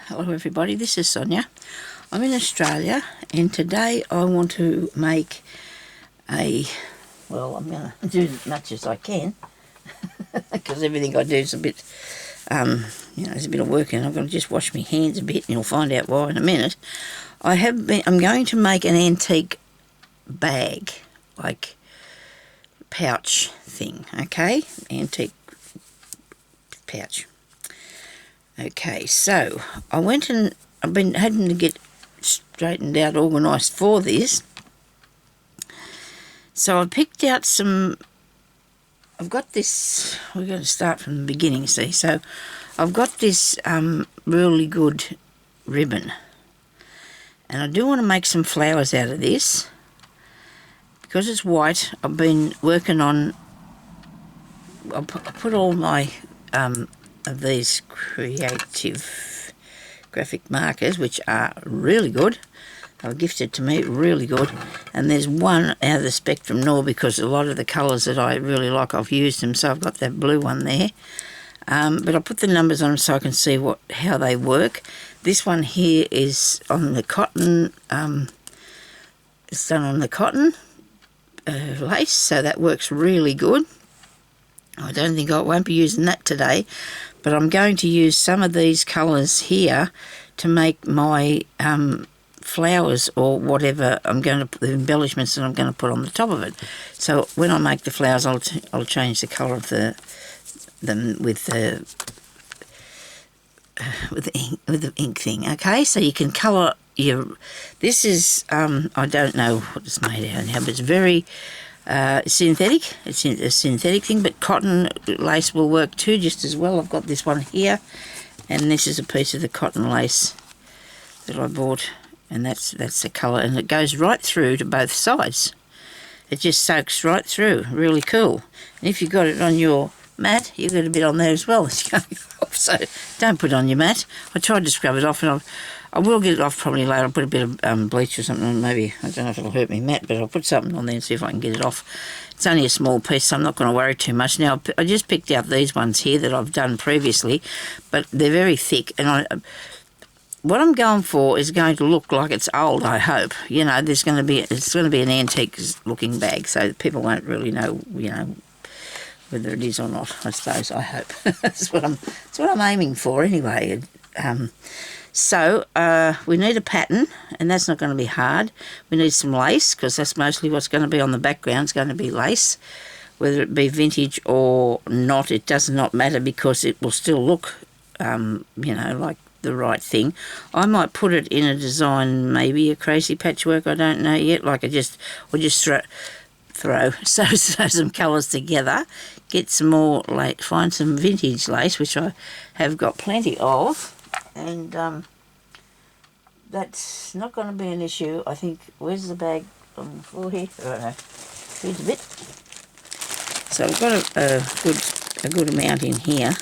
Hello everybody, this is Sonya. I'm in Australia and today I want to make I'm going to do as much as I can because everything I do is a bit, there's a bit of work and I've got to just wash my hands a bit and you'll find out why in a minute. I'm going to make an antique bag, like pouch thing, okay? Antique pouch. Okay, so I went and I've been having to get straightened out, organised for this. So I picked out some, I've got this, we're going to start from the beginning, see. So I've got this really good ribbon. And I do want to make some flowers out of this. Because it's white, I've been working on, I put all my of these creative graphic markers, which are really good. They were gifted to me, really good. And there's one out of the Spectrum Nor because a lot of the colours that I really like, I've used them. So I've got that blue one there. But I'll put the numbers on them so I can see how they work. This one here is on the cotton. It's done on the cotton lace, so that works really good. I don't think I won't be using that today, but I'm going to use some of these colours here to make my flowers or whatever the embellishments that I'm going to put on the top of it. So when I make the flowers, I'll change the colour of them with the ink thing. Okay, so you can colour this is I don't know what it's made out of now, but it's very synthetic. It's a synthetic thing, but cotton lace will work too just as well. I've got this one here, and this is a piece of the cotton lace that I bought, and that's the colour, and it goes right through to both sides. It just soaks right through. Really cool. And if you've got it on your mat, you've got a bit on there as well that's going off, so don't put it on your mat. I tried to scrub it off, and I will get it off probably later. I'll put a bit of bleach or something on, maybe. I don't know if it'll hurt me mat, but I'll put something on there and see if I can get it off. It's only a small piece, so I'm not going to worry too much. Now, I just picked out these ones here that I've done previously, but they're very thick, and what I'm going for is going to look like it's old, I hope. You know, it's going to be an antique-looking bag, so people won't really know, whether it is or not, I suppose, I hope. That's what I'm aiming for anyway. So we need a pattern, and that's not going to be hard. We need some lace, because that's mostly what's going to be on the background. It's going to be lace. Whether it be vintage or not, it does not matter, because it will still look, like the right thing. I might put it in a design, maybe a crazy patchwork, I don't know yet. Like or just throw some colours together, get some more lace, find some vintage lace, which I have got plenty of. And that's not going to be an issue. I think, where's the bag on the floor here? I don't know. Here's a bit. So we've got a good amount in here.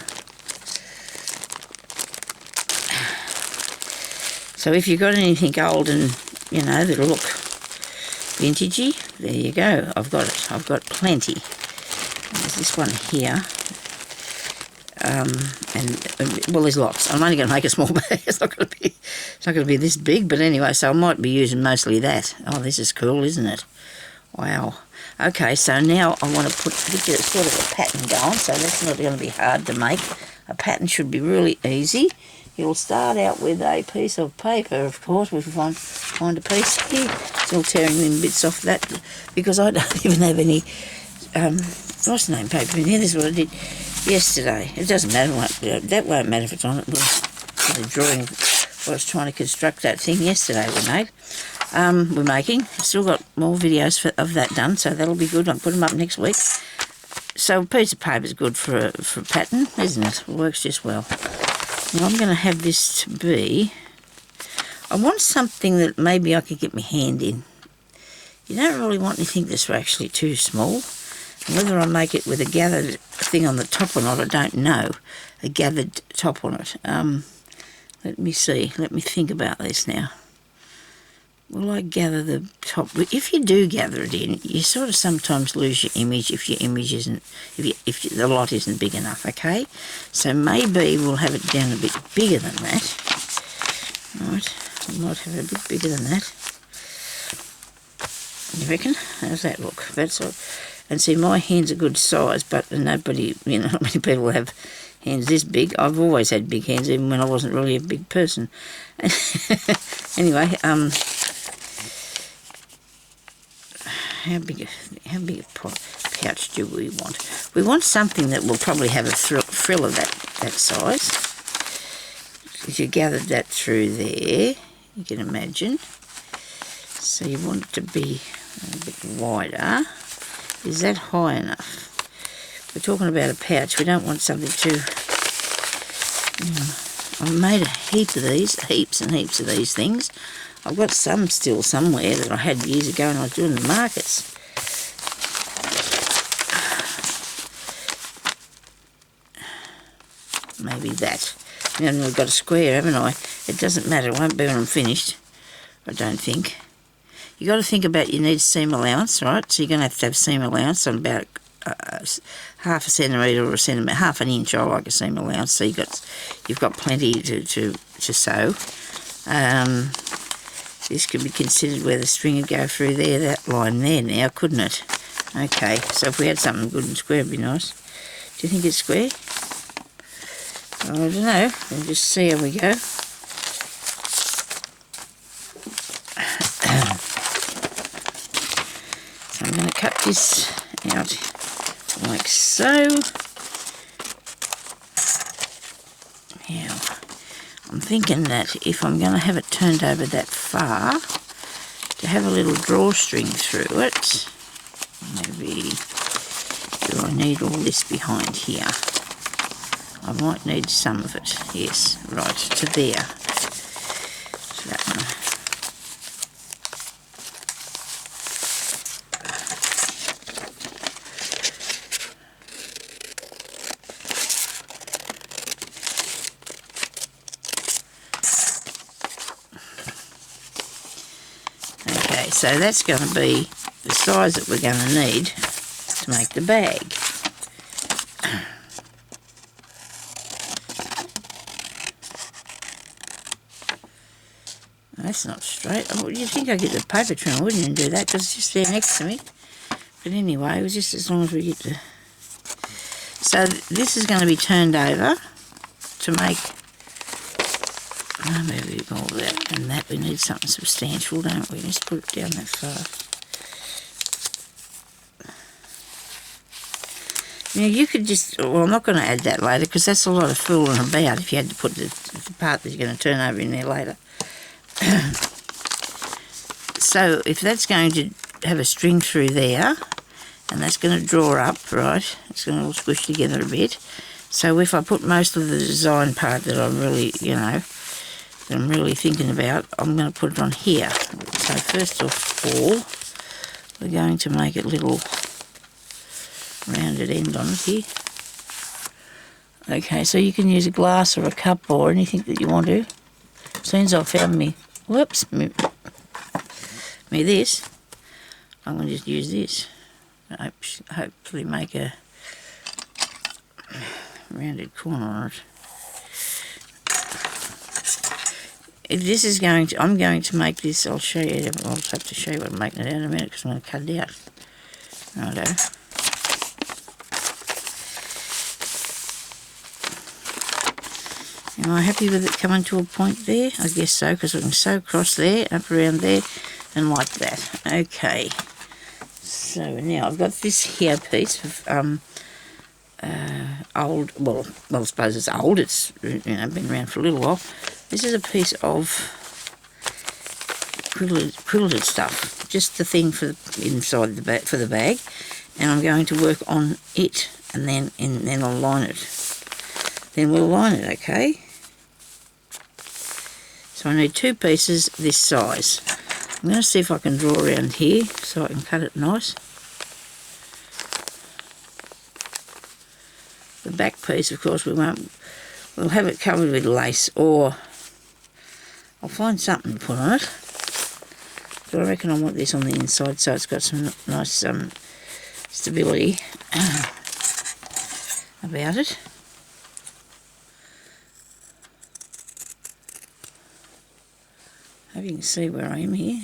So if you've got anything old and, that'll look vintagey, there you go. I've got it. I've got plenty. There's this one here. There's lots. I'm only going to make a small bag. It's not going to be this big, but anyway, so I might be using mostly that. Oh, this is cool, isn't it? Wow. Okay, so now I want to get sort of a pattern going, so that's not going to be hard to make. A pattern should be really easy. You'll start out with a piece of paper, of course. If you find a piece here, still tearing them bits off that, because I don't even have any what's the name paper in here. This is what I did yesterday. It doesn't matter. That won't matter if it's on it. The drawing. I was trying to construct that thing yesterday we're making. I've still got more videos of that done, so that'll be good. I'll put them up next week. So a piece of paper is good for a pattern, isn't it? It works just well. Now I'm going to have this to be, I want something that maybe I could get my hand in. You don't really want anything that's actually too small. And whether I make it with a gathered thing on the top or not, I don't know. A gathered top on it. Let me see. Let me think about this now. Will I gather the top? If you do gather it in, you sort of sometimes lose your image if your image isn't, if the lot isn't big enough, okay? So maybe we'll have it down a bit bigger than that. Right, I might have it a bit bigger than that. You reckon? How's that look? That's all. And see, my hand's a good size, but nobody, not many people have hands this big. I've always had big hands, even when I wasn't really a big person. Anyway, how big a pouch do we want? We want something that will probably have a frill of that size. If you gathered that through there, you can imagine. So you want it to be a bit wider. Is that high enough? We're talking about a pouch. We don't want something too... I've made a heap of these, heaps and heaps of these things. I've got some still somewhere that I had years ago when I was doing the markets. Maybe that. And then we've got a square, haven't I? It doesn't matter. It won't be when I'm finished, I don't think. You've got to think about you need seam allowance, right? So you're going to have seam allowance on about half a centimetre or a centimetre, half an inch. I like a seam allowance. So you've got plenty to sew. This could be considered where the string would go through there, that line there now, couldn't it? Okay, so if we had something good and square, it'd be nice. Do you think it's square? I don't know. We'll just see how we go. So I'm going to cut this out like so. Now, I'm thinking that if I'm going to have it turned over that far, to have a little drawstring through it, maybe, do I need all this behind here? I might need some of it, yes, right, to there. So that one. Okay, so that's going to be the size that we're going to need to make the bag. That's not straight. Oh, you'd think I'd get the paper trimmer, wouldn't you, and do that, because it's just there next to me. But anyway, it was just as long as we get the... So this is going to be turned over to make... Oh, maybe more of that and that. We need something substantial, don't we? Let's put it down that far. Now you could just... Well, I'm not going to add that later, because that's a lot of fooling about if you had to put the part that you're going to turn over in there later. So if that's going to have a string through there, and that's going to draw up, right, it's going to all squish together a bit. So if I put most of the design part that I'm really, that I'm really thinking about, I'm going to put it on here. So first of all, we're going to make a little rounded end on it here. Okay, so you can use a glass or a cup or anything that you want to. As soon as I found me this, I'm going to just use this. Hopefully make a rounded corner on it. If this is going to, I'm going to make this, I'll show you, I'll have to show you what I'm making it out in a minute, because I'm going to cut it out. Righto. Am I happy with it coming to a point there? I guess so, because I can sew across there, up around there, and like that. Okay. So now I've got this here piece of old, well, I suppose it's old. It's been around for a little while. This is a piece of quilted stuff, just the thing for inside the bag, for the bag, and I'm going to work on it, and then I'll line it. Then we'll line it, okay? So I need two pieces this size. I'm going to see if I can draw around here so I can cut it nice. The back piece, of course, we'll have it covered with lace, or I'll find something to put on it. But I reckon I want this on the inside so it's got some nice stability about it. Hope you can see where I am here.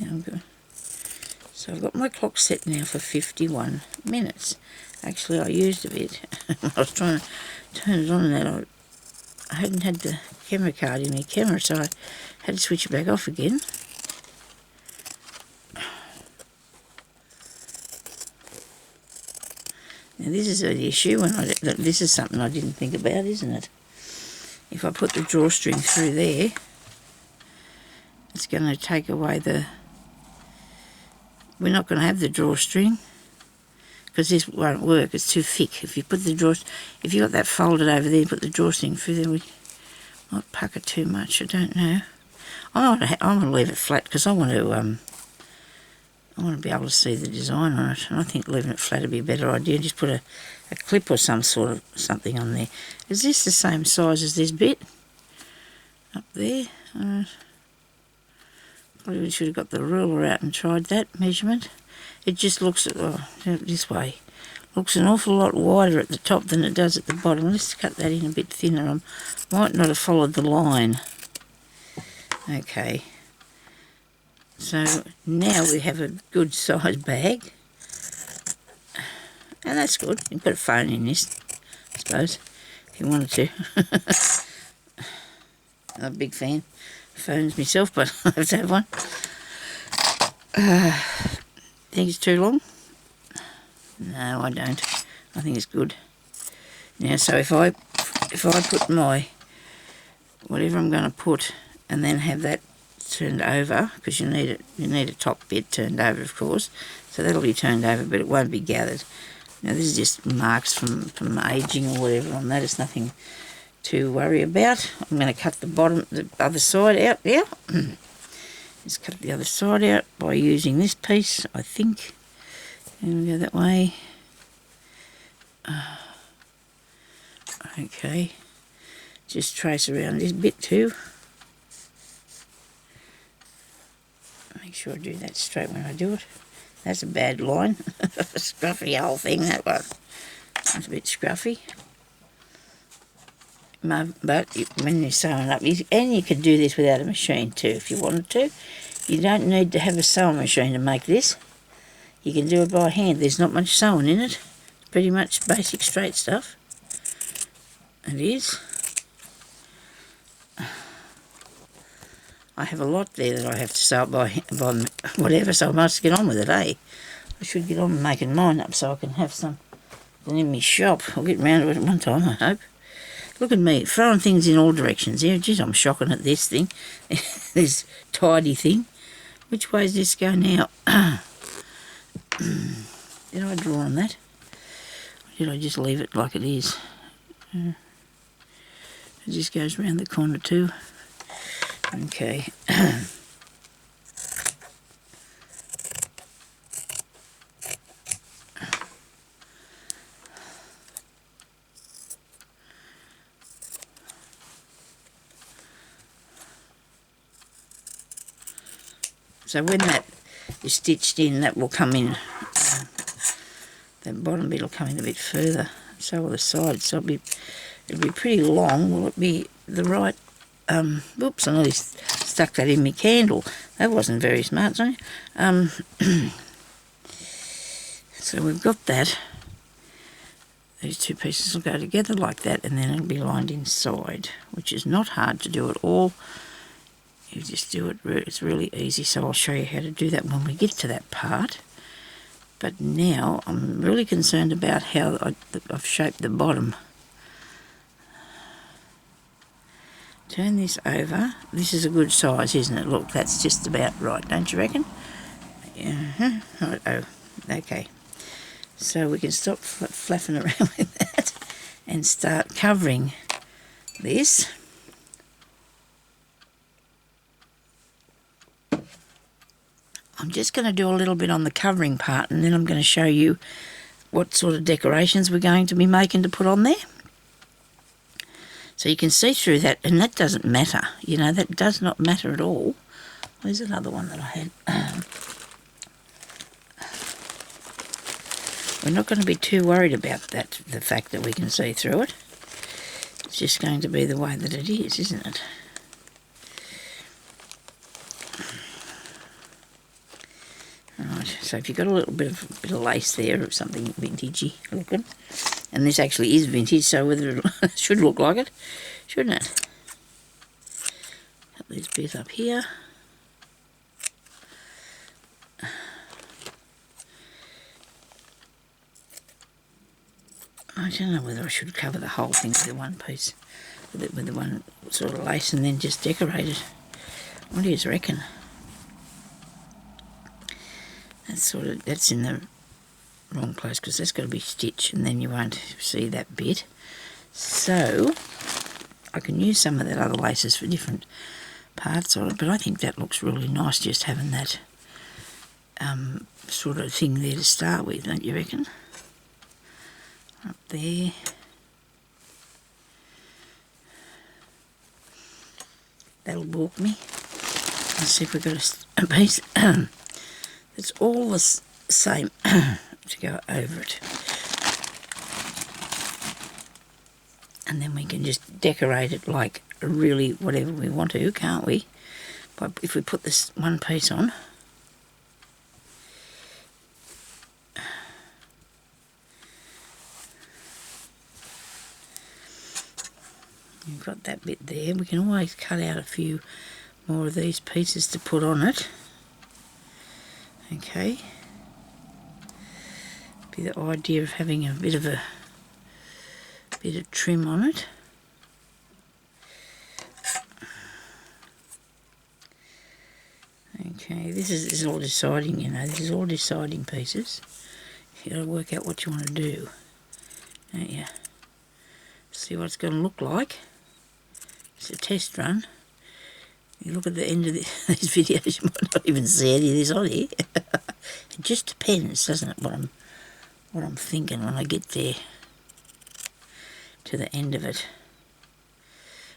So I've got my clock set now for 51 minutes. Actually, I used a bit. I was trying to turn it on and that I hadn't had the camera card in my camera, so I had to switch it back off again. Now this is the issue, this is something I didn't think about, isn't it? If I put the drawstring through there, it's going to take away we're not going to have the drawstring, because this won't work, it's too thick. If you got that folded over there, put the drawstring through there, we might pucker too much, I don't know. I'm going to leave it flat, because I want to be able to see the design on it, and I think leaving it flat would be a better idea. Just put a clip or something on there. Is this the same size as this bit up there? Probably should have got the ruler out and tried that measurement. It just looks this way. Looks an awful lot wider at the top than it does at the bottom. Let's cut that in a bit thinner. I might not have followed the line. Okay. So now we have a good size bag, and that's good. You can put a phone in this, I suppose, if you wanted to. I'm a big fan of phones myself, but I have to have one. Think it's too long? No, I don't. I think it's good. Now, so if I put my whatever I'm going to put, and then have that turned over, because you need a top bit turned over, of course, so that'll be turned over, but it won't be gathered. Now this is just marks from aging or whatever on that. It's nothing to worry about. I'm going to cut the other side out now. Just cut the other side out by using this piece, I think, and we'll go that way. Okay, just trace around this bit too. Make sure I do that straight when I do it. That's a bad line. Scruffy whole thing, that one. That's a bit scruffy. But when you're sewing up, and you could do this without a machine too if you wanted to. You don't need to have a sewing machine to make this. You can do it by hand. There's not much sewing in it. It's pretty much basic straight stuff. It is. I have a lot there that I have to sew by whatever, so I must get on with it, eh? I should get on making mine up so I can have some in my shop. I'll get round to it at one time, I hope. Look at me, throwing things in all directions here. Geez, I'm shocking at this thing. This tidy thing. Which way does this go now? Did I draw on that? Or did I just leave it like it is? It just goes round the corner too. Okay. So when that is stitched in, that will come in, that bottom bit will come in a bit further. So will the sides. So it'll be pretty long. Will it be the right? Whoops! I nearly stuck that in my candle. That wasn't very smart, Sonya. So we've got that. These two pieces will go together like that, and then it'll be lined inside, which is not hard to do at all. You just do it, it's really easy, so I'll show you how to do that when we get to that part. But now I'm really concerned about how I've shaped the bottom. Turn this over. This is a good size, isn't it? Look, that's just about right, don't you reckon? Oh, okay. So we can stop flapping around with that and start covering this. I'm just going to do a little bit on the covering part, and then I'm going to show you what sort of decorations we're going to be making to put on there. So you can see through that, and that doesn't matter. You know, that does not matter at all. Where's another one that I had? We're not going to be too worried about that, the fact that we can see through it. It's just going to be the way that it is, isn't it? So if you've got a little bit of lace there or something vintagey looking, and this actually is vintage, so whether it should look like it, shouldn't it? Cut these bits up here. I don't know whether I should cover the whole thing with the one piece, with the one sort of lace, and then just decorate it. What do you reckon? That's in the wrong place because that's got to be stitched, and then you won't see that bit. So I can use some of that other laces for different parts of it, but I think that looks really nice just having that sort of thing there to start with, don't you reckon? Up there. That'll balk me. Let's see if we've got a piece that's all the same to go over it. And then we can just decorate it like really whatever we want to, can't we? But if we put this one piece on, you've got that bit there. We can always cut out a few more of these pieces to put on it. Okay. Be the idea of having a bit of trim on it. Okay, this is all deciding, you know, this is all deciding pieces. You've got to work out what you want to do, don't you? See what it's going to look like. It's a test run. You look at the end of these videos, you might not even see any of this on here. It just depends, doesn't it, what I'm thinking when I get there to the end of it.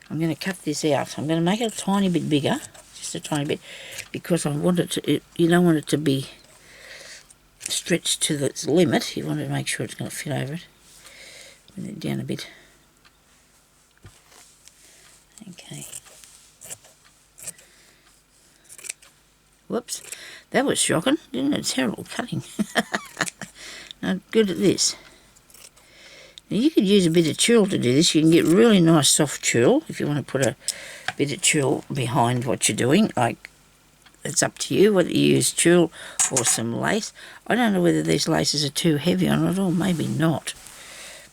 I'm going to cut this out. I'm going to make it a tiny bit bigger, just a tiny bit, because I want it to. You don't want it to be stretched to its limit. You want to make sure it's going to fit over it. Bring it down a bit. Okay. Whoops, that was shocking, didn't it? Terrible cutting. Not good at this. Now you could use a bit of tulle to do this. You can get really nice soft tulle if you want to put a bit of tulle behind what you're doing. Like, it's up to you whether you use tulle or some lace. I don't know whether these laces are too heavy on it, or maybe not.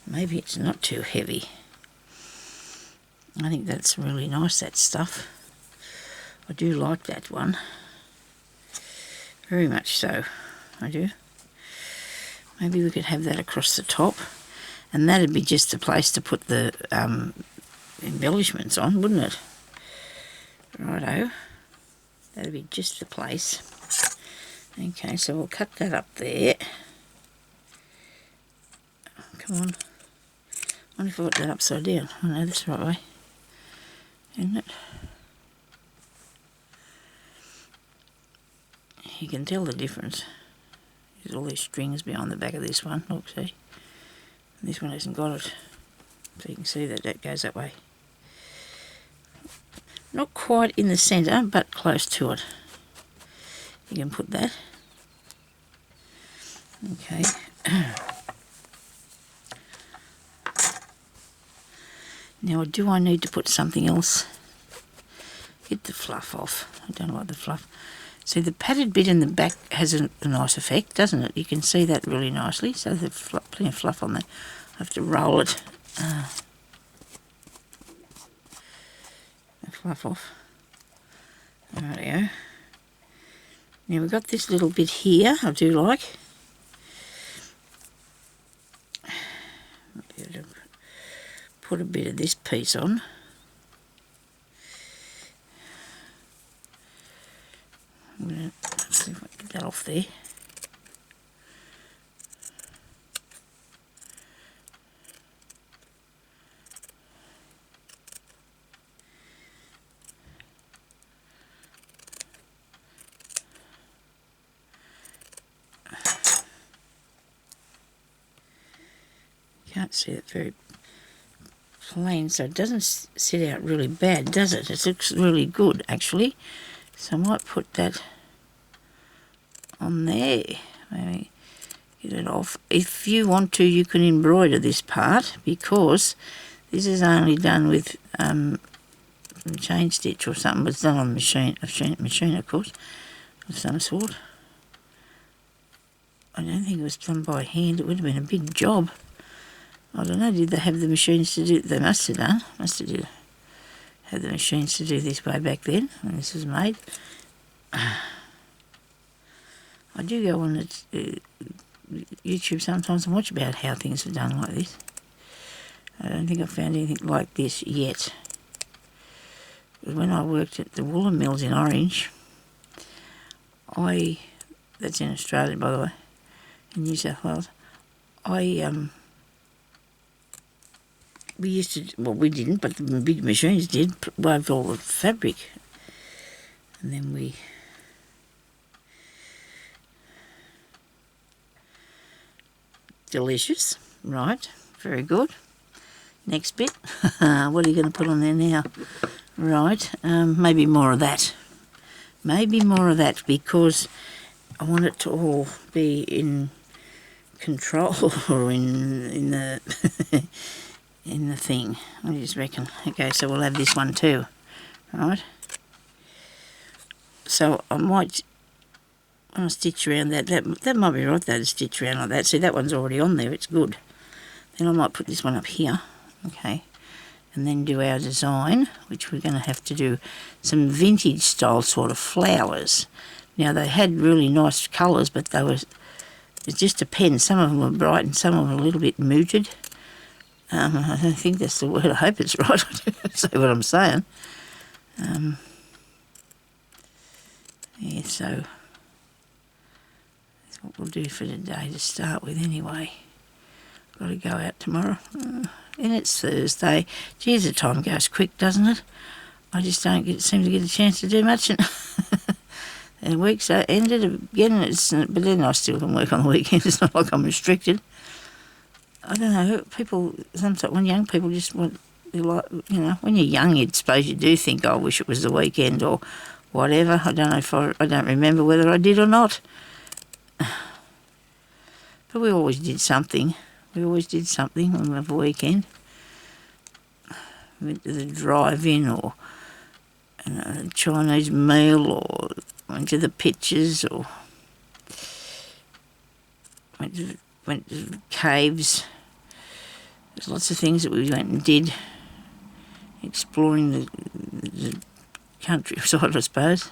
Maybe it's not too heavy. I think that's really nice, that stuff. I do like that one. Very much so, I do. Maybe we could have that across the top, and that'd be just the place to put the embellishments on, wouldn't it? Righto. That'd be just the place. Okay, so we'll cut that up there. Oh, come on. I wonder if I got that upside down. Oh no, that's the right way. Isn't it? You can tell the difference. There's all these strings behind the back of this one. Look, see? And this one hasn't got it. So you can see that that goes that way. Not quite in the centre, but close to it. You can put that. Okay. Now, do I need to put something else? Get the fluff off. I don't like the fluff. See, the padded bit in the back has a nice effect, doesn't it? You can see that really nicely. So there's plenty of fluff on there. I have to roll it. The fluff off. Rightio. Now we've got this little bit here, I do like. Put a bit of this piece on. I'm going to see if I can get that off there. Can't see it very plain, so it doesn't sit out really bad, does it? It looks really good, actually. So I might put that on there. Maybe get it off. If you want to, you can embroider this part, because this is only done with chain stitch or something, but it's done on machine of course, of some sort. I don't think it was done by hand. It would have been a big job. I don't know, did they have the machines to do it? They must have done. Had the machines to do this way back then when this was made. I do go on YouTube sometimes and watch about how things are done like this. I don't think I've found anything like this yet. But when I worked at the woolen mills in Orange, that's in Australia, by the way, in New South Wales, we used to, well, we didn't, but the big machines did, wove all the fabric. And then we delicious, right, very good. Next bit, what are you going to put on there now? Right, maybe more of that. Maybe more of that, because I want it to all be in control, or in the in the thing. What do you just reckon? Okay, so we'll have this one too, right? So I might, when I stitch around that might be right, though, to stitch around like that. See, that one's already on there, it's good. Then I might put this one up here, okay, and then do our design, which we're going to have to do some vintage style sort of flowers. Now, they had really nice colours, but it just depends. Some of them were bright and some of them were a little bit muted. I don't think that's the word. I hope it's right. I don't say what I'm saying. Yeah, so that's what we'll do for today to start with anyway. Got to go out tomorrow. And it's Thursday. Geez, the time goes quick, doesn't it? I just don't seem to get a chance to do much. And the week's ended again, but then I still can work on the weekend. It's not like I'm restricted. I don't know, sometimes when young people just want, when you're young, you'd suppose you do think, I wish it was the weekend or whatever. I don't know I don't remember whether I did or not. But we always did something. We always did something on the weekend. Went to the drive-in, or a Chinese meal, or went to the pictures, or went to caves. There's lots of things that we went and did, exploring the countryside, I suppose.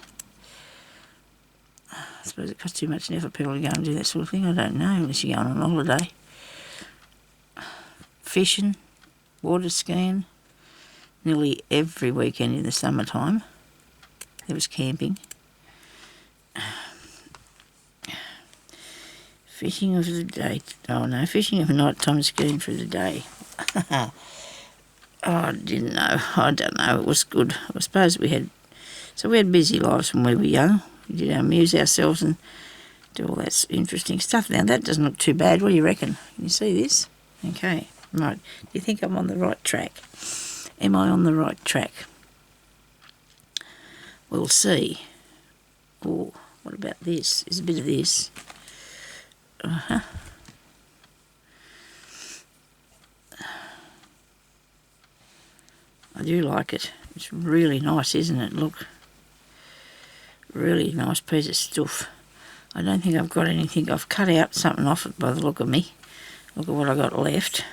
I suppose it costs too much now for people to go and do that sort of thing. I don't know, unless you're going on holiday. Fishing, water skiing, nearly every weekend in the summertime. There was camping. Fishing of the day. Oh no, fishing of night time, skiing through the day. Oh, I didn't know. I don't know. It was good. I suppose we had busy lives when we were young. We did amuse ourselves and do all that interesting stuff. Now that doesn't look too bad. What do you reckon? Can you see this? Okay, right. Do you think I'm on the right track? Am I on the right track? We'll see. Oh, what about this? There's a bit of this. I do like it. It's really nice, isn't it? Look. Really nice piece of stuff. I don't think I've got anything. I've cut out something off it by the look of me. Look at what I got left.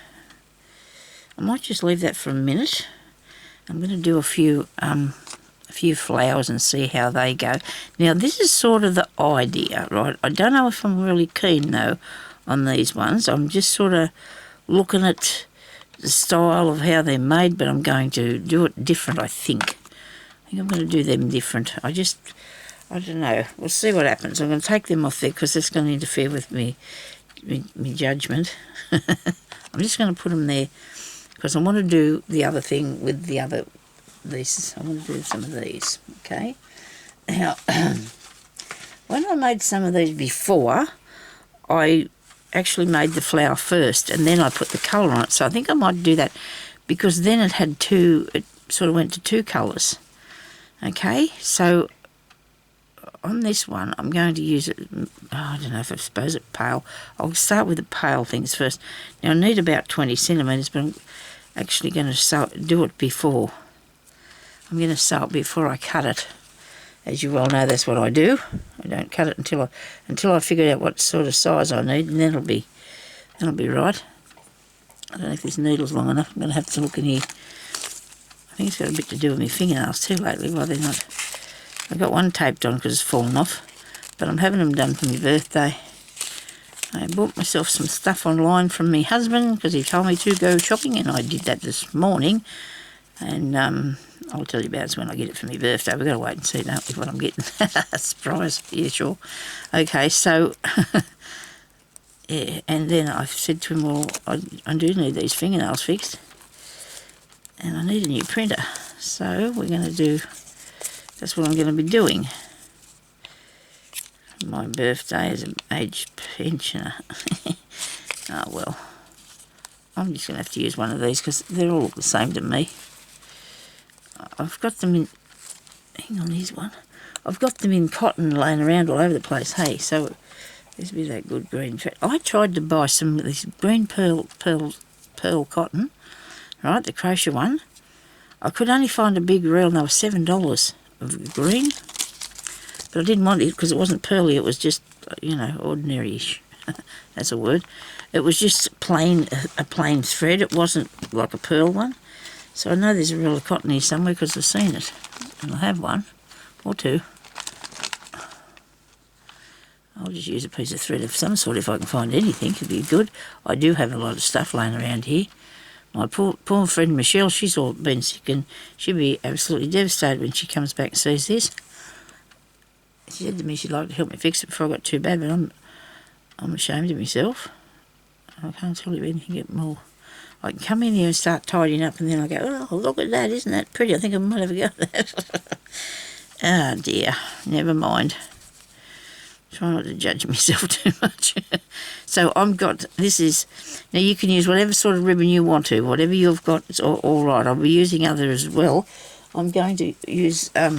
I might just leave that for a minute. I'm going to do a few flowers and see how they go. Now, this is sort of the idea, right? I don't know if I'm really keen, though, on these ones. I'm just sort of looking at the style of how they're made, but I'm going to do it different, I think. I think I'm going to do them different. I don't know. We'll see what happens. I'm going to take them off there because that's going to interfere with me judgment. I'm just going to put them there because I want to do the other thing with the other... These. I want to do some of these, okay? Now, when I made some of these before, I actually made the flower first and then I put the colour on it. So I think I might do that because then it sort of went to two colours, okay? So on this one, I'm going to use it, I don't know if I suppose it pale. I'll start with the pale things first. Now, I need about 20 centimetres, but I'm actually going to do it before. I'm going to sew it before I cut it. As you well know, that's what I do. I don't cut it until I figure out what sort of size I need, and that'll be right. I don't know if this needle's long enough. I'm going to have to look in here. I think it's got a bit to do with my fingernails too lately. Well, they're not. I've got one taped on because it's fallen off, but I'm having them done for my birthday. I bought myself some stuff online from my husband because he told me to go shopping, and I did that this morning. And I'll tell you about it when I get it for my birthday. We've got to wait and see, don't we, what I'm getting. Surprise. Yeah, sure. Okay, so, yeah, and then I said to him, well, I do need these fingernails fixed, and I need a new printer. So we're going to do, that's what I'm going to be doing. My birthday is an age pensioner. Oh, well, I'm just going to have to use one of these because they all look the same to me. I've got them in, hang on, here's one. I've got them in cotton laying around all over the place, hey, so there's a bit of that good green thread. I tried to buy some of this green pearl cotton, right, the crochet one. I could only find a big reel and they were $7 of green, but I didn't want it because it wasn't pearly, it was just, you know, ordinary-ish. That's a word. It was just a plain thread, it wasn't like a pearl one. So I know there's a reel of cotton here somewhere because I've seen it. And I have one, or two. I'll just use a piece of thread of some sort if I can find anything. It'd be good. I do have a lot of stuff laying around here. My poor friend Michelle, she's all been sick and she'll be absolutely devastated when she comes back and sees this. She said to me she'd like to help me fix it before I got too bad, but I'm ashamed of myself. I can't tell you anything more. I can come in here and start tidying up and then I go, oh, look at that, isn't that pretty? I think I might have a go at that. Oh dear, never mind. Try not to judge myself too much. So this is, now you can use whatever sort of ribbon you want to, whatever you've got, it's all right. I'll be using other as well. I'm going to use, I'll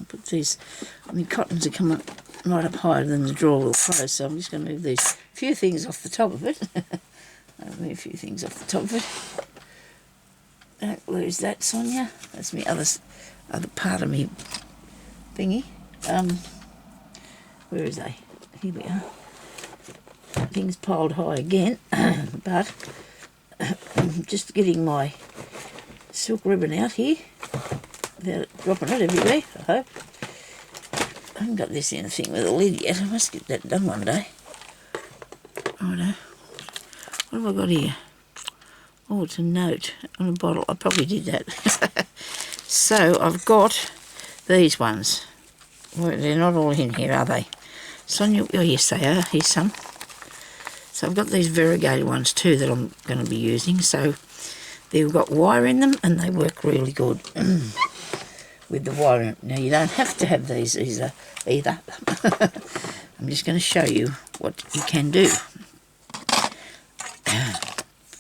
put these, I mean cottons are coming right up higher than the drawer will throw, so I'm just going to move these few things off the top of it. I'll move a few things off the top of it. Don't lose that, Sonya. That's my other part of me thingy. Where is they? Here we are. Things piled high again, but I'm just getting my silk ribbon out here without dropping it everywhere, I hope. I haven't got this in a thing with a lid yet. I must get that done one day. Righto. What have I got here? Oh, it's a note on a bottle. I probably did that. So I've got these ones. Well, they're not all in here, are they? Sonya, oh yes they are. Here's some. So I've got these variegated ones too that I'm going to be using. So they've got wire in them and they work really good. With the wire in it. Now you don't have to have these either. I'm just going to show you what you can do.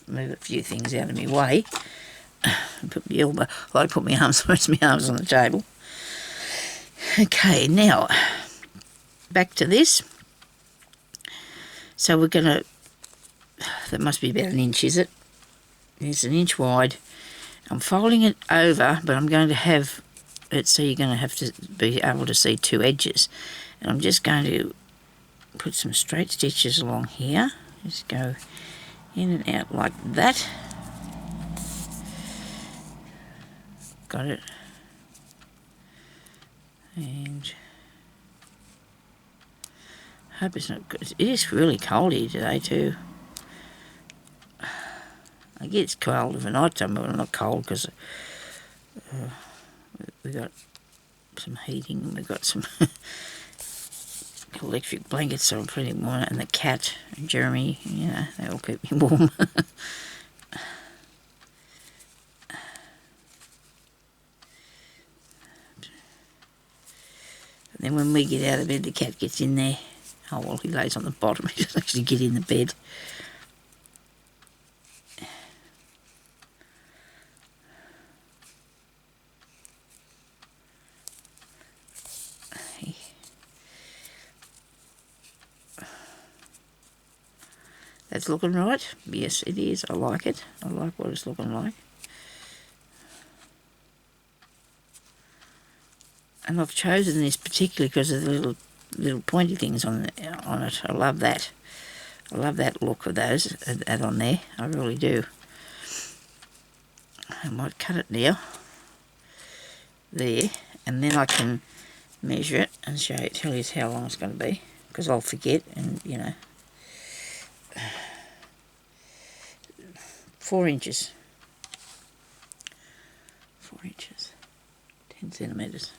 Move a few things out of my way. Put my elbow, I put my arms, most of my arms on the table. Okay, now back to this. So we're going to, that must be about an inch, is it? It's an inch wide. I'm folding it over, but I'm going to have it so you're going to have to be able to see two edges. And I'm just going to put some straight stitches along here. Just go in and out like that. Got it. And I hope it's not good. It is really cold here today too. I get it's cold overnight time, but not cold because we've got some heating and we've got some electric blankets, so I'm pretty warm, and the cat and Jeremy, you know, they all keep me warm. And then when we get out of bed, the cat gets in there. Oh, well, he lays on the bottom. He doesn't actually get in the bed. That's looking right. Yes, it is. I like it. I like what it's looking like. And I've chosen this particularly because of the little pointy things on it. I love that. I love that look of those that on there. I really do. I might cut it now. There. And then I can measure it and tell you how long it's going to be. Because I'll forget and, 4 inches. 4 inches. 10 centimetres.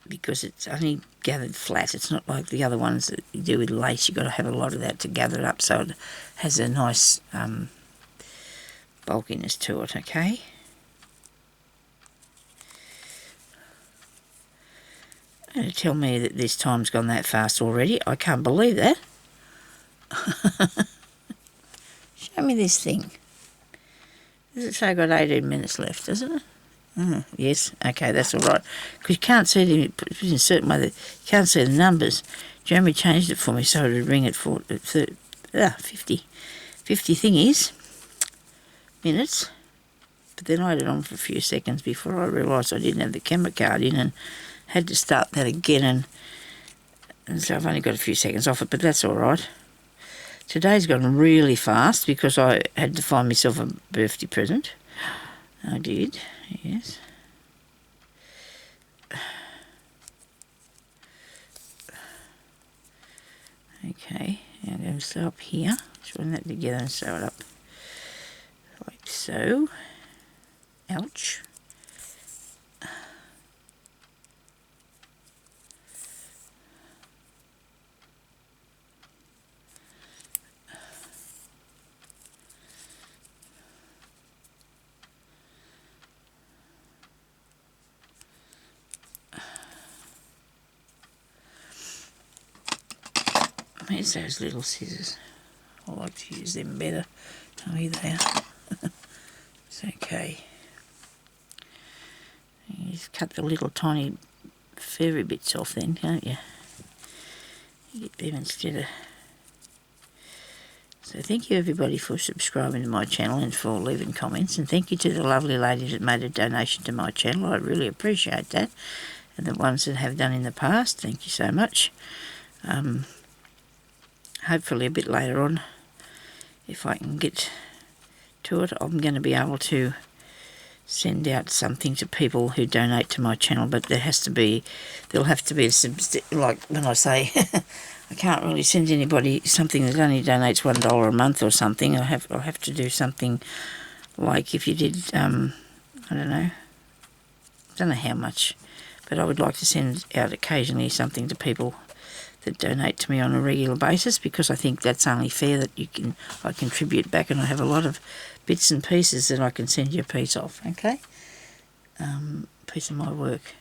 Because it's only gathered flat. It's not like the other ones that you do with lace. You've got to have a lot of that to gather it up so it has a nice bulkiness to it, okay? And tell me that this time's gone that fast already. I can't believe that. Show me this thing. Does it say I've got 18 minutes left, doesn't it? Yes, okay, that's all right. Because you can't see it in a certain way. You can't see the numbers. Jeremy changed it for me so it would ring at 50 thingies, minutes. But then I had it on for a few seconds before I realised I didn't have the camera card in and had to start that again. And so I've only got a few seconds off it, but that's all right. Today's gone really fast because I had to find myself a birthday present. I did, yes. Okay, I'm going to sew up here. Join that together and sew it up like so. Ouch. Where's those little scissors? I like to use them better. Oh, here they are. It's okay. You just cut the little tiny furry bits off then, can't you? You get them instead of... So thank you everybody for subscribing to my channel and for leaving comments, and thank you to the lovely ladies that made a donation to my channel. I really appreciate that, and the ones that have done in the past, thank you so much. Hopefully a bit later on, if I can get to it, I'm going to be able to send out something to people who donate to my channel, but there'll have to be like when I say I can't really send anybody something that only donates $1 a month or something. I'll have to do something like if you did I don't know how much, but I would like to send out occasionally something to people that donate to me on a regular basis, because I think that's only fair that I contribute back, and I have a lot of bits and pieces that I can send you a piece of, okay? Piece of my work.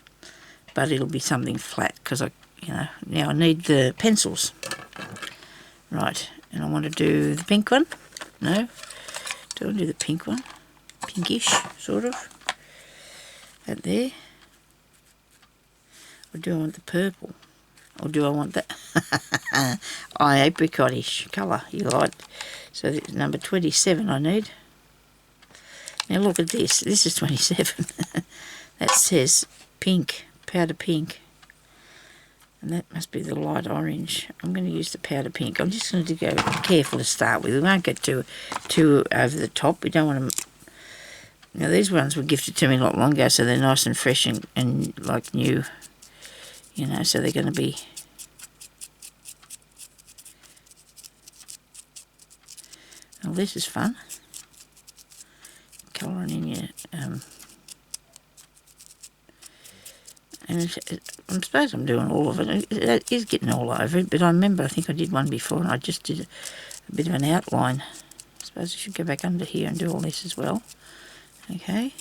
But it'll be something flat, because now I need the pencils. Right, and I want to do the pink one. No? Do I do the pink one? Pinkish, sort of. That there. Or do I want the purple? Or do I want that apricotish colour you like? So this is number 27 I need. Now look at this. This is 27. That says pink, powder pink. And that must be the light orange. I'm going to use the powder pink. I'm just going to go careful to start with. We won't get too over the top. We don't want to... Now these ones were gifted to me not long ago, so they're nice and fresh and like new. So they're going to be... Well, this is fun. Colouring in your... and I suppose I'm doing all of it. It is getting all over it, but I remember I think I did one before and I just did a bit of an outline. I suppose I should go back under here and do all this as well. Okay.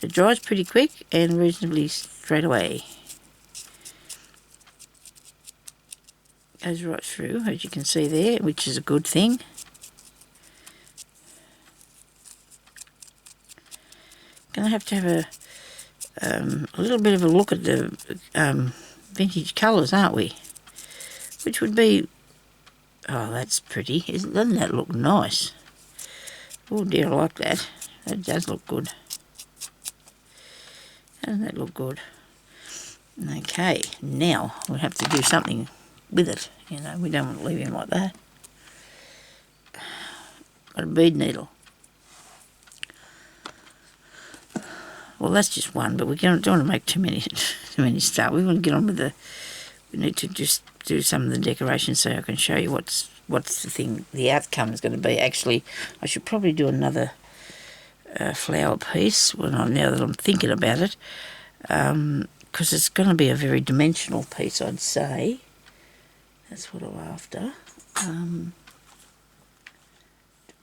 It dries pretty quick and reasonably straight away. Goes right through, as you can see there, which is a good thing. Going to have a little bit of a look at the vintage colours, aren't we? Which would be Oh, that's pretty. Doesn't that look nice? Oh dear, I like that. That does look good. Doesn't that look good? Okay, now we'll have to do something with it. You know, we don't want to leave him like that. Got a bead needle. Well, that's just one, but we don't want to make too many start. We want to get on with we need to just do some of the decorations so I can show you what's the thing, the outcome is going to be. Actually, I should probably do another flower piece now that I'm thinking about it, because it's going to be a very dimensional piece, I'd say. That's what I'm after.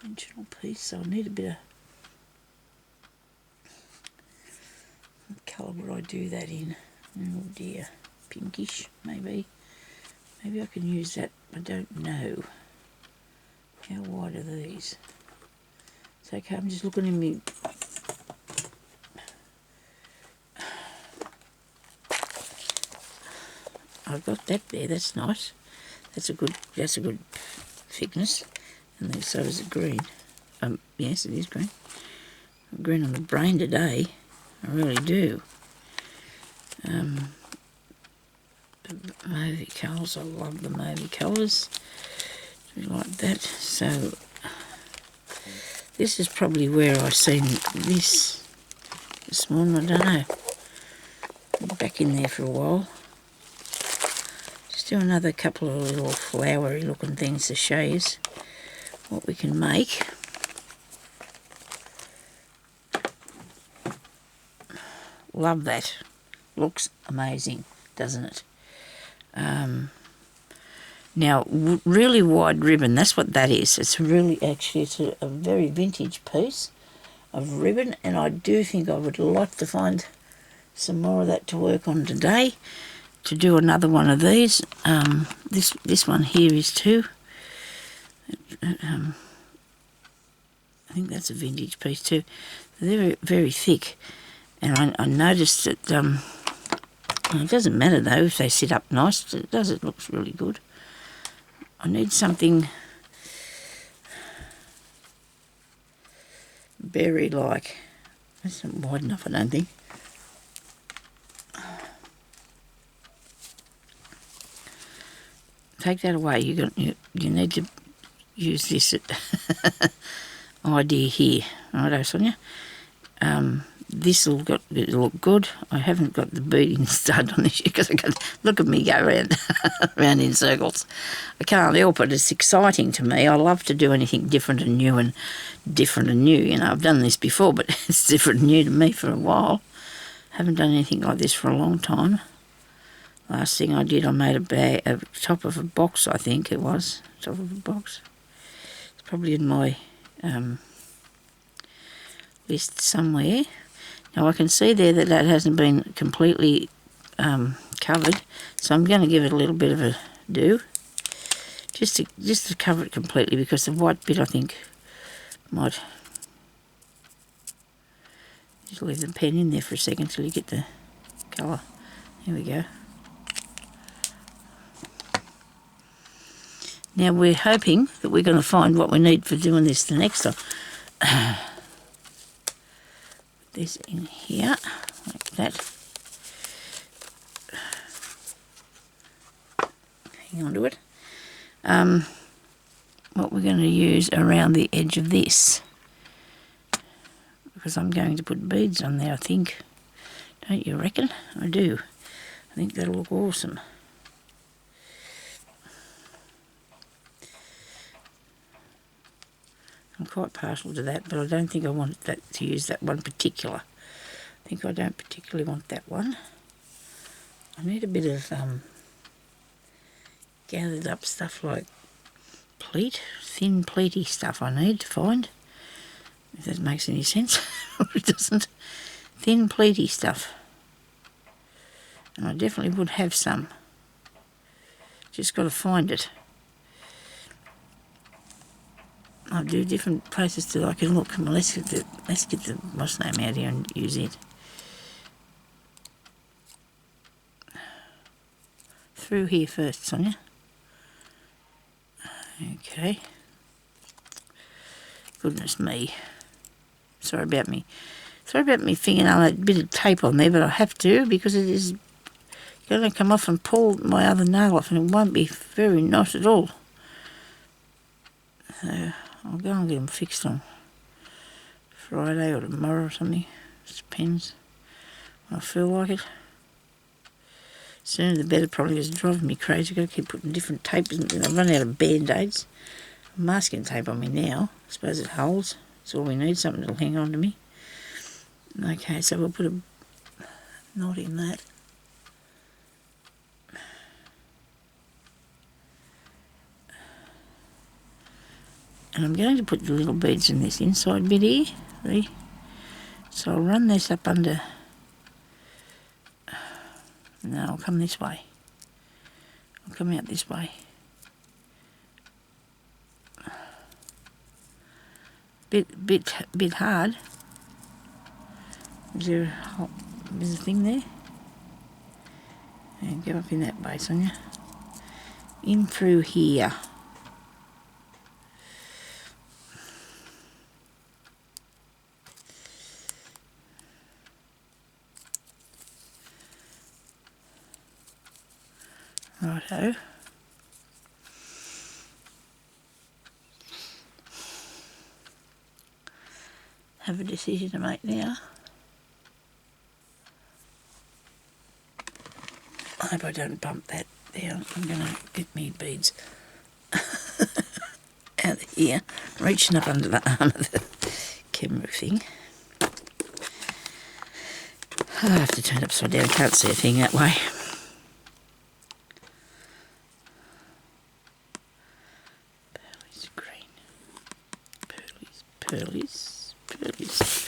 Dimensional piece, so I need a bit of... What colour would I do that in? Oh dear, pinkish maybe. Maybe I can use that, I don't know. How wide are these? It's okay, I'm just looking in me. I've got that there, that's nice. That's a good thickness. And then so is it green. Yes, it is green. I'm green on the brain today. I really do. Mauve colours, I love the mauve colours. Do you like that? So this is probably where I seen this morning, I don't know. Back in there for a while. Just do another couple of little flowery looking things to show you what we can make. Love that. Looks amazing, doesn't it? Now, really wide ribbon, that's what that is. It's really, actually, it's a very vintage piece of ribbon, and I do think I would like to find some more of that to work on today, to do another one of these. This one here is too. I think that's a vintage piece too. They're very, very thick, and I noticed that it doesn't matter though if they sit up nice. It does. It looks really good. I need something berry-like. That's not wide enough, I don't think. Take that away. You need to use this idea here. Righto, Sonia. This will look good. I haven't got the beading stud on this yet because I got, look at me go around in circles. I can't help it. It's exciting to me. I love to do anything different and new You know, I've done this before, but it's different and new to me for a while. Haven't done anything like this for a long time. Last thing I did, I made a top of a box, I think it was. Top of a box. It's probably in my list somewhere. Now I can see there that hasn't been completely covered, so I'm going to give it a little bit of a do, just to cover it completely, because the white bit I think might. Just leave the pen in there for a second till you get the colour. There we go. Now we're hoping that we're going to find what we need for doing this the next time. This in here, like that. Hang on to it. What we're going to use around the edge of this, because I'm going to put beads on there, I think. Don't you reckon? I do. I think that'll look awesome. I'm quite partial to that, but I don't think I want that to use that one particular. I think I don't particularly want that one. I need a bit of gathered up stuff like pleat, thin pleaty stuff I need to find. If that makes any sense. It doesn't. Thin pleaty stuff. And I definitely would have some. Just got to find it. I'll do different places till I can look. Come on, let's get the what's name out here and use it. Through here first, Sonia. Okay. Goodness me. Sorry about me fingernail, that bit of tape on there, but I have to because it is going to come off and pull my other nail off, and it won't be very nice at all. So I'll go and get them fixed on Friday or tomorrow or something. It depends when I feel like it. Sooner the better, probably, is driving me crazy. I've got to keep putting different tapes in. I've run out of band-aids. Masking tape on me now. I suppose it holds. That's all we need, something that'll hang on to me. Okay, so we'll put a knot in that. And I'm going to put the little beads in this inside bit here. See? So I'll run this up under... No, I'll come this way. I'll come out this way. Bit hard. Is there a thing there? And go up in that way, Sonya. In through here. Righto. Have a decision to make now. I hope I don't bump that down. I'm going to get me beads out of here, reaching up under the arm of the camera thing. I have to turn it upside down. I can't see a thing that way. Pearlies green. Pearlies.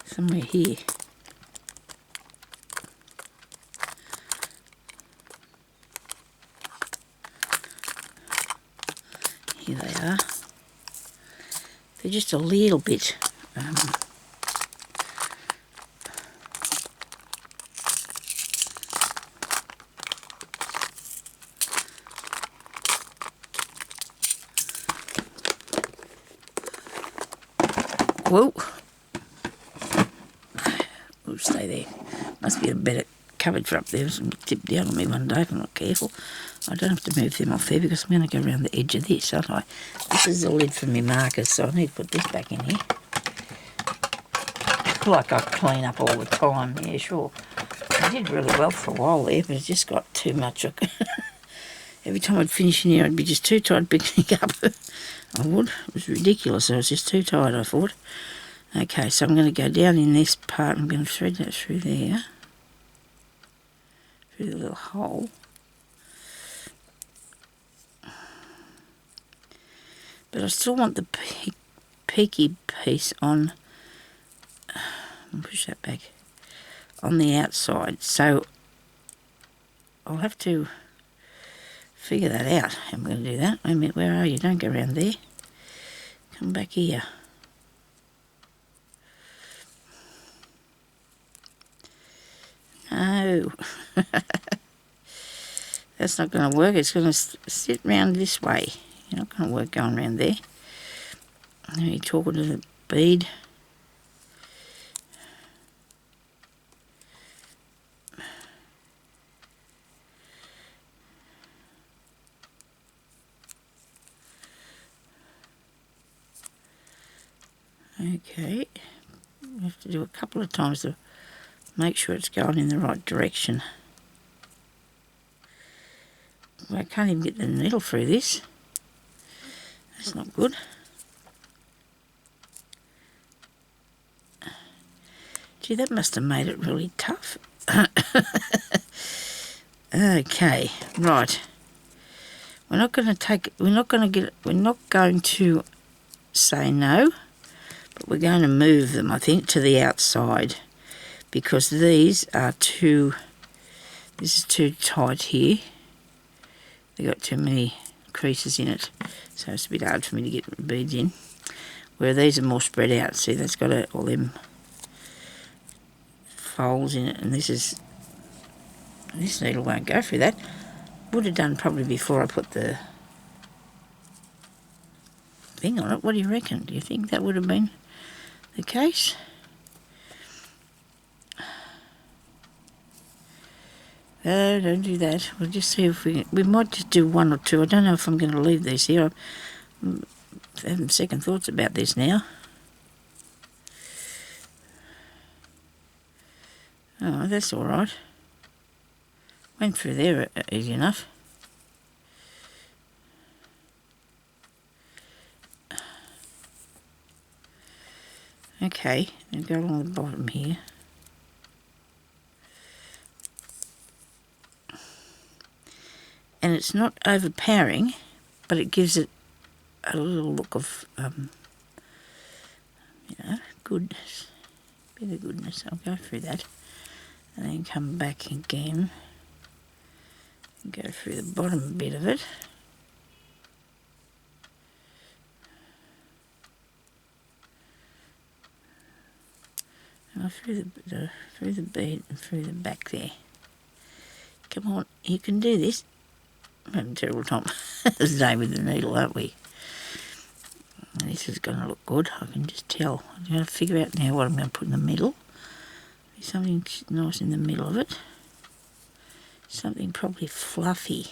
Somewhere here. Here they are. They're just a little bit whoa. We'll stay there. Must be a better cupboard for up there. Some tip down on me one day if I'm not careful. I don't have to move them off there because I'm going to go around the edge of this, aren't I? This is the lid for my markers, so I need to put this back in here. Like I clean up all the time, yeah, sure. I did really well for a while there, but it just got too much. Every time I'd finish in here, I'd be just too tired picking up. I would. It was ridiculous. I was just too tired, I thought. Okay, so I'm going to go down in this part. I'm going to thread that through there. Through the little hole. But I still want the peaky piece on... push that back. On the outside. So I'll have to figure that out. I'm going to do that. Wait a minute, where are you? Don't go around there. Come back here. No. That's not going to work. It's going to sit round this way. You're not going to work going around there. Now you're talking to the bead. Okay, we have to do a couple of times to make sure it's going in the right direction. Well, I can't even get the needle through this. That's not good. Gee, that must have made it really tough. Okay, right. We're not going to say no. But we're going to move them, I think, to the outside because these are too, this is too tight here. They've got too many creases in it, so it's a bit hard for me to get beads in. Where these are more spread out. See, that's got all them folds in it, and this needle won't go through that. Would have done probably before I put the thing on it. What do you reckon? Do you think that would have been the case? Don't do that. We'll just see if we might just do one or two. I don't know if I'm going to leave these here. I'm having second thoughts about this now. Oh, that's all right. Went through there easy enough. Okay, and go along the bottom here. And it's not overpowering, but it gives it a little look of, goodness. Bit of goodness. I'll go through that. And then come back again. And go through the bottom bit of it. And through the bead and through the back there. Come on, you can do this. I'm having a terrible time today with the needle, aren't we? This is going to look good, I can just tell. I'm going to figure out now what I'm going to put in the middle. Something nice in the middle of it. Something probably fluffy.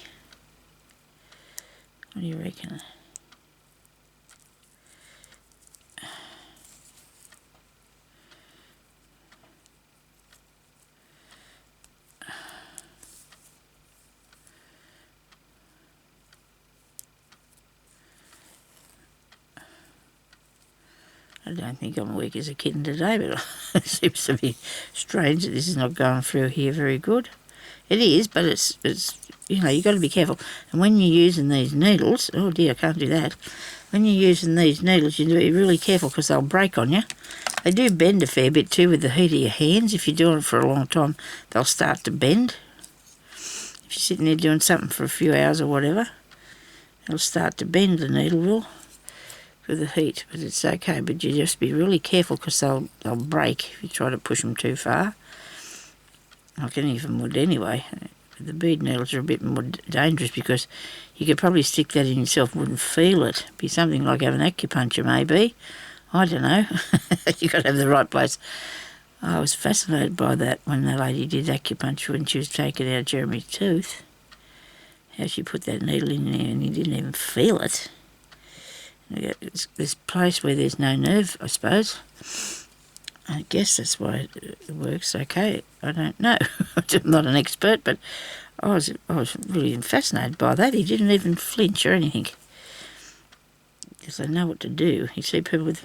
What do you reckon? I don't think I'm weak as a kitten today, but it seems to be strange that this is not going through here very good. It is, but it's you've got to be careful. And when you're using these needles, oh dear, I can't do that. When you're using these needles, you need to be really careful because they'll break on you. They do bend a fair bit too with the heat of your hands. If you're doing it for a long time, they'll start to bend. If you're sitting there doing something for a few hours or whatever, it'll start to bend, the needle will. With the heat, but it's okay, but you just be really careful because they'll break if you try to push them too far. Like any of them would anyway. The bead needles are a bit more dangerous because you could probably stick that in yourself and wouldn't feel it. Be something like having acupuncture maybe. I don't know. You've got to have the right place. I was fascinated by that when the lady did acupuncture when she was taking out Jeremy's tooth. How she put that needle in there and he didn't even feel it. It's this place where there's no nerve, I suppose. I guess that's why it works okay. I don't know. I'm not an expert, but I was really fascinated by that. He didn't even flinch or anything. Because they know what to do. You see people with,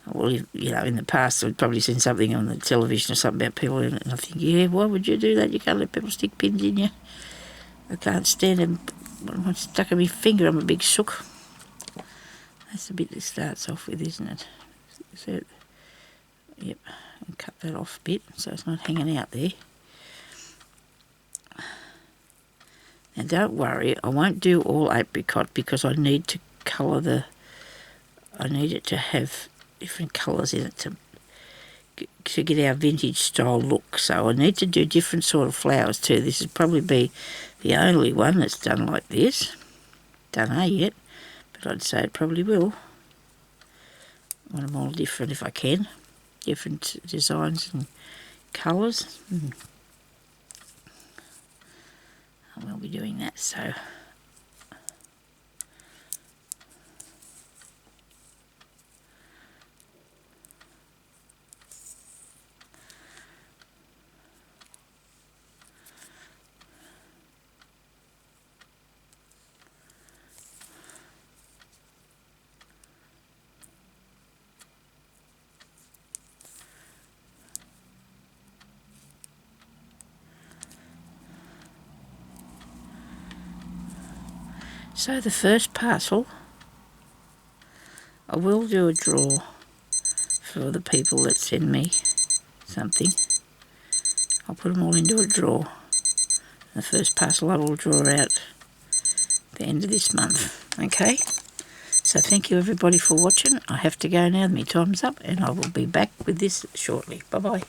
well, in the past I've probably seen something on the television or something about people, and I think, yeah, why would you do that? You can't let people stick pins in you. I can't stand them. I'm stuck in my finger. I'm a big sook. That's the bit that starts off with, isn't it? So, yep, I'll cut that off a bit so it's not hanging out there. Now don't worry, I won't do all apricot because I need to colour I need it to have different colours in it to get our vintage style look. So I need to do different sort of flowers too. This will probably be the only one that's done like this. Don't know yet. But I'd say it probably will. I want them all different if I can. Different designs and colours. I will be doing that, so... So the first parcel, I will do a draw for the people that send me something. I'll put them all into a draw. The first parcel I will draw out the end of this month, okay? So thank you everybody for watching. I have to go now, my time's up, and I will be back with this shortly. Bye-bye.